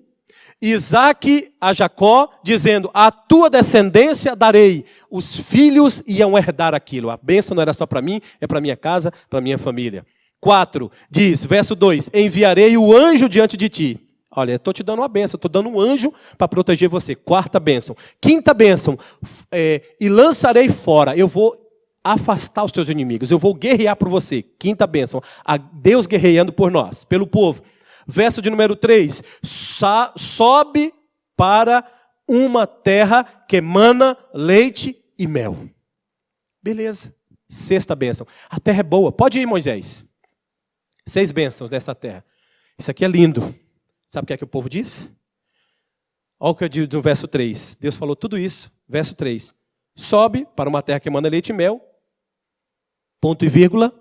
Isaac a Jacó, dizendo: a tua descendência darei. Os filhos iam herdar aquilo. A bênção não era só para mim, é para minha casa, para minha família. 4, diz, verso 2, enviarei o anjo diante de ti. Olha, eu estou te dando uma bênção, estou dando um anjo para proteger você. 4ª bênção. 5ª bênção, e lançarei fora. Eu vou afastar os teus inimigos, eu vou guerrear por você. 5ª bênção, a Deus guerreando por nós, pelo povo. Verso de número 3, sobe para uma terra que emana leite e mel. Beleza. Sexta bênção. A terra é boa. Pode ir, Moisés. 6 bênçãos dessa terra. Isso aqui é lindo. Sabe o que é que o povo disse? Olha o que eu digo no verso 3. Deus falou tudo isso. Verso 3. Sobe para uma terra que emana leite e mel. Ponto e vírgula.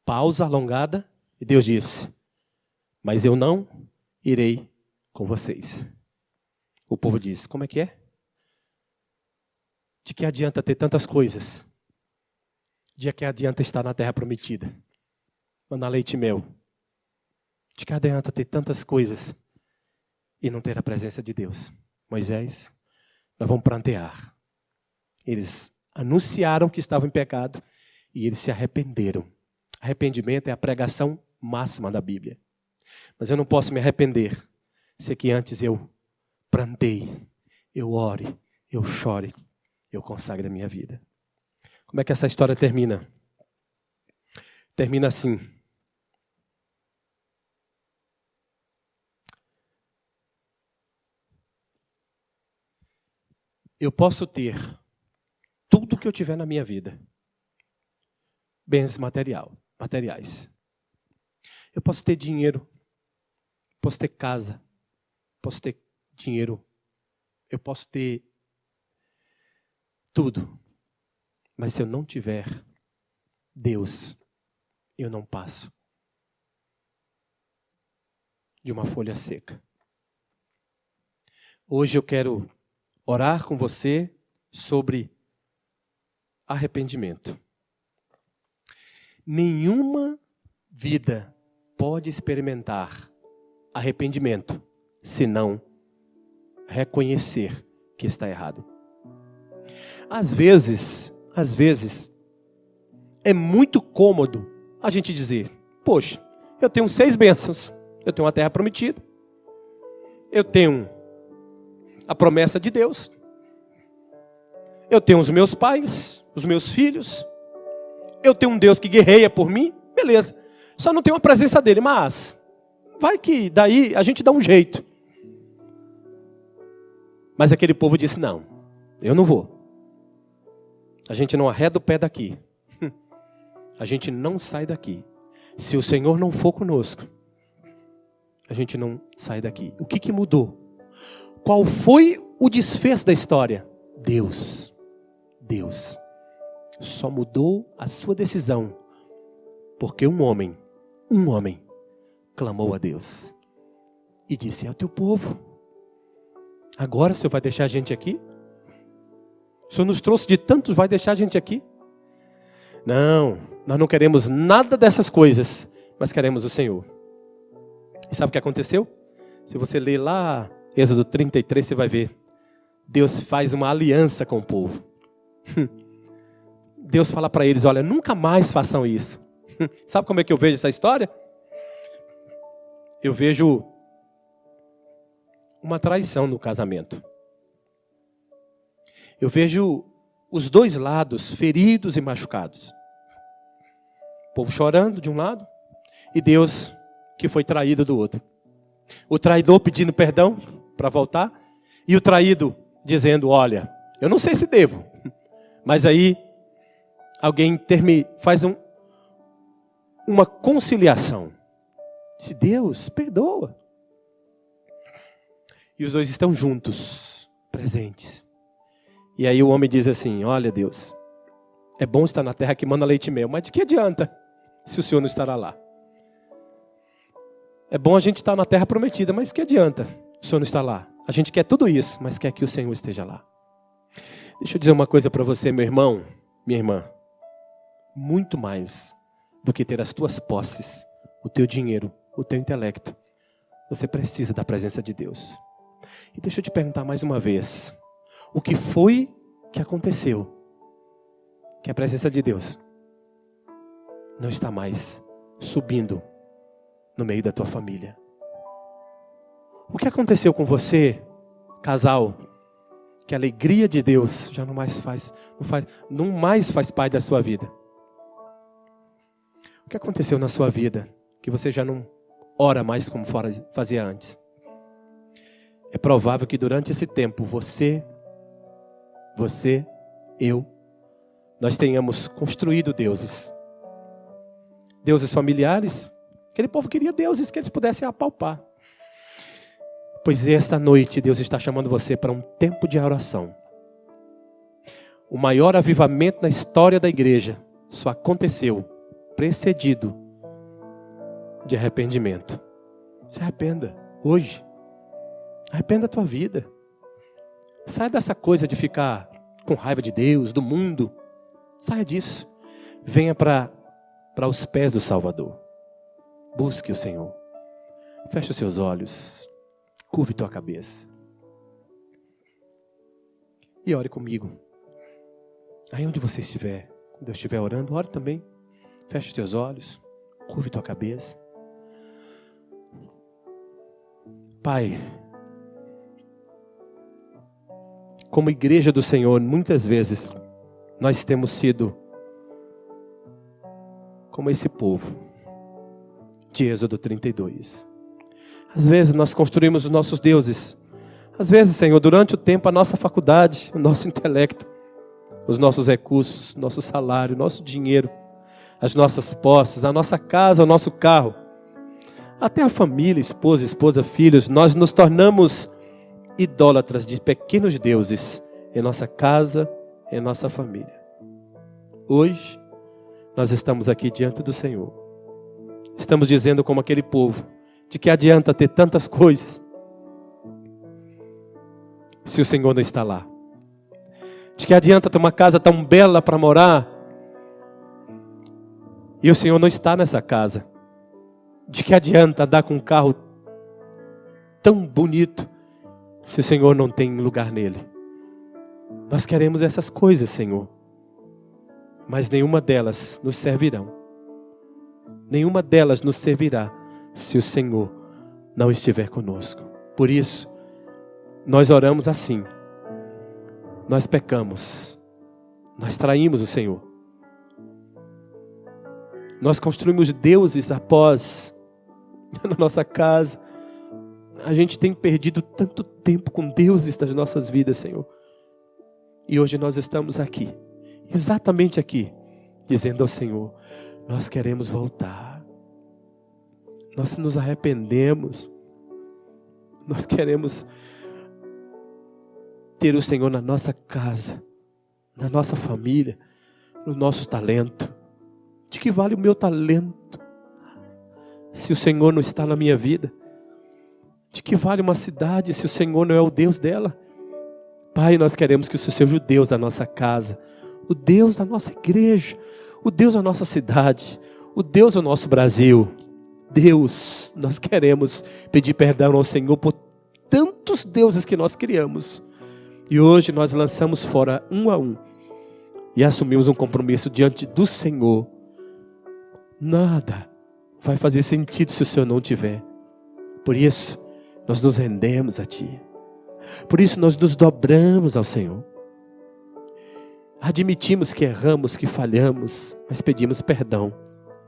Pausa alongada. E Deus disse: mas eu não irei com vocês. O povo disse: como é que é? De que adianta ter tantas coisas? De que adianta estar na terra prometida? Mandar leite e mel. De que adianta ter tantas coisas e não ter a presença de Deus? Moisés, nós vamos prantear. Eles anunciaram que estavam em pecado e eles se arrependeram. Arrependimento é a pregação máxima da Bíblia. Mas eu não posso me arrepender se que antes eu pranteie, eu ore, eu chore, eu consagre a minha vida. Como é que essa história termina? Termina assim. Eu posso ter tudo que eu tiver na minha vida. Bens materiais. Eu posso ter dinheiro. Posso ter casa. Posso ter dinheiro. Eu posso ter tudo. Mas se eu não tiver Deus, eu não passo de uma folha seca. Hoje eu quero orar com você sobre arrependimento. Nenhuma vida pode experimentar arrependimento se não reconhecer que está errado. Às vezes, é muito cômodo a gente dizer: poxa, eu tenho 6 bênçãos, eu tenho uma terra prometida, eu tenho a promessa de Deus, eu tenho os meus pais, os meus filhos, eu tenho um Deus que guerreia por mim, beleza, só não tenho a presença dele, mas vai que daí a gente dá um jeito. Mas aquele povo disse: não, eu não vou. A gente não arreda o pé daqui. A gente não sai daqui. Se o Senhor não for conosco, a gente não sai daqui. O que mudou? Qual foi o desfecho da história? Deus. Só mudou a sua decisão porque um homem clamou a Deus e disse: é o teu povo. Agora o Senhor vai deixar a gente aqui? O Senhor nos trouxe de tantos, vai deixar a gente aqui? Não, nós não queremos nada dessas coisas, mas queremos o Senhor. E sabe o que aconteceu? Se você ler lá Êxodo 33, você vai ver. Deus faz uma aliança com o povo. Deus fala para eles: olha, nunca mais façam isso. Sabe como é que eu vejo essa história? Eu vejo uma traição no casamento. Eu vejo os dois lados feridos e machucados. O povo chorando de um lado e Deus que foi traído do outro. O traidor pedindo perdão para voltar e o traído dizendo: olha, eu não sei se devo, mas aí alguém faz uma conciliação. Se Deus perdoa. E os dois estão juntos, presentes. E aí o homem diz assim: olha, Deus, é bom estar na terra que manda leite e mel, mas de que adianta se o Senhor não estará lá? É bom a gente estar na terra prometida, mas que adianta o Senhor não estar lá? A gente quer tudo isso, mas quer que o Senhor esteja lá. Deixa eu dizer uma coisa para você, meu irmão, minha irmã. Muito mais do que ter as tuas posses, o teu dinheiro, o teu intelecto, você precisa da presença de Deus. E deixa eu te perguntar mais uma vez: o que foi que aconteceu que a presença de Deus não está mais subindo no meio da tua família? O que aconteceu com você, casal, que a alegria de Deus já não mais faz parte da sua vida? O que aconteceu na sua vida que você já não ora mais como fazia antes? É é provável que durante esse tempo, você, eu, nós tenhamos construído deuses. Deuses familiares. Aquele povo queria deuses que eles pudessem apalpar. Pois esta noite Deus está chamando você para um tempo de oração. O maior avivamento na história da igreja só aconteceu precedido de arrependimento. Se arrependa hoje. Arrependa a tua vida. Sai dessa coisa de ficar com raiva de Deus, do mundo. Saia disso. Venha para os pés do Salvador. Busque o Senhor. Feche os seus olhos. Curve tua cabeça. E ore comigo. Aí onde você estiver, quando eu estiver orando, ore também. Feche os teus olhos. Curve tua cabeça. Pai, como igreja do Senhor, muitas vezes nós temos sido como esse povo de Êxodo 32. Às vezes nós construímos os nossos deuses. Às vezes, Senhor, durante o tempo, a nossa faculdade, o nosso intelecto, os nossos recursos, nosso salário, nosso dinheiro, as nossas posses, a nossa casa, o nosso carro, até a família, esposa, filhos, nós nos tornamos idólatras de pequenos deuses em nossa casa, em nossa família. Hoje, nós estamos aqui diante do Senhor. Estamos dizendo como aquele povo, de que adianta ter tantas coisas se o Senhor não está lá? De que adianta ter uma casa tão bela para morar e o Senhor não está nessa casa? De que adianta andar com um carro tão bonito se o Senhor não tem lugar nele? Nós queremos essas coisas, Senhor, mas nenhuma delas nos servirão. Nenhuma delas nos servirá se o Senhor não estiver conosco. Por isso, nós oramos assim. Nós pecamos. Nós traímos o Senhor. Nós construímos deuses após na nossa casa. A gente tem perdido tanto tempo com deuses das nossas vidas, Senhor. E hoje nós estamos aqui, exatamente aqui, dizendo ao Senhor, nós queremos voltar. Nós nos arrependemos. Nós queremos ter o Senhor na nossa casa, na nossa família, no nosso talento. De que vale o meu talento se o Senhor não está na minha vida? De que vale uma cidade se o Senhor não é o Deus dela? Pai, nós queremos que o Senhor seja o Deus da nossa casa, o Deus da nossa igreja, o Deus da nossa cidade, o Deus do nosso Brasil. Deus, nós queremos pedir perdão ao Senhor por tantos deuses que nós criamos. E hoje nós lançamos fora um a um. E assumimos um compromisso diante do Senhor. Nada vai fazer sentido se o Senhor não tiver. Por isso, nós nos rendemos a Ti. Por isso, nós nos dobramos ao Senhor. Admitimos que erramos, que falhamos, mas pedimos perdão.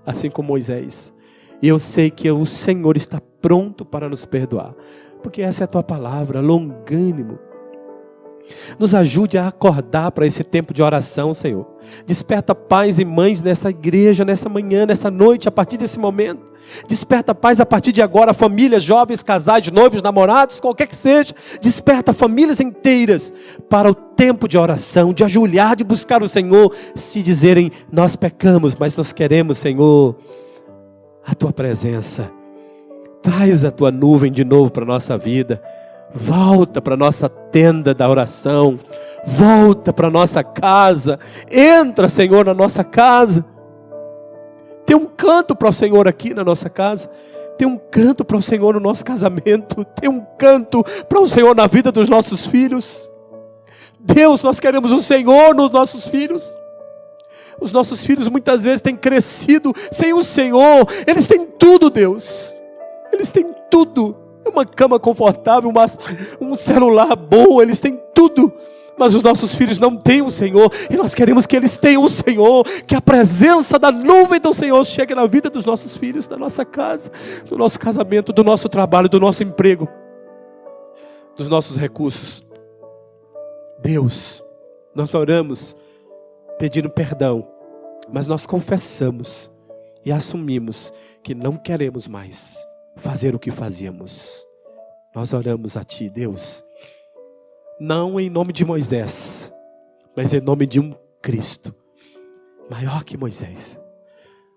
Assim como Moisés. E eu sei que o Senhor está pronto para nos perdoar. Porque essa é a Tua palavra, longânimo. Nos ajude a acordar para esse tempo de oração, Senhor. Desperta pais e mães nessa igreja, nessa manhã, nessa noite, a partir desse momento. Desperta pais a partir de agora, famílias, jovens, casais, noivos, namorados, qualquer que seja. Desperta famílias inteiras para o tempo de oração, de ajoelhar, de buscar o Senhor. Se dizerem, nós pecamos, mas nós queremos, Senhor, a Tua presença. Traz a Tua nuvem de novo para a nossa vida. Volta para a nossa tenda da oração. Volta para a nossa casa. Entra, Senhor, na nossa casa. Tem um canto para o Senhor aqui na nossa casa. Tem um canto para o Senhor no nosso casamento. Tem um canto para o Senhor na vida dos nossos filhos. Deus, nós queremos o Senhor nos nossos filhos. Os nossos filhos muitas vezes têm crescido sem o Senhor. Eles têm tudo, Deus. Eles têm tudo. Uma cama confortável, um celular bom, eles têm tudo. Mas os nossos filhos não têm o Senhor. E nós queremos que eles tenham o Senhor. Que a presença da nuvem do Senhor chegue na vida dos nossos filhos, na nossa casa, no nosso casamento, do nosso trabalho, do nosso emprego. dos nossos recursos. Deus, nós oramos pedindo perdão, mas nós confessamos e assumimos que não queremos mais fazer o que fazíamos. Nós oramos a Ti, Deus, não em nome de Moisés, mas em nome de um Cristo, maior que Moisés,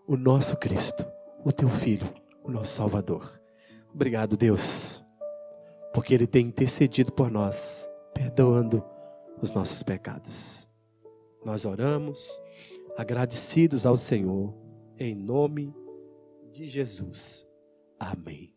o nosso Cristo, o Teu Filho, o nosso Salvador. Obrigado, Deus, porque Ele tem intercedido por nós, perdoando os nossos pecados. Nós oramos, agradecidos ao Senhor, em nome de Jesus. Amém.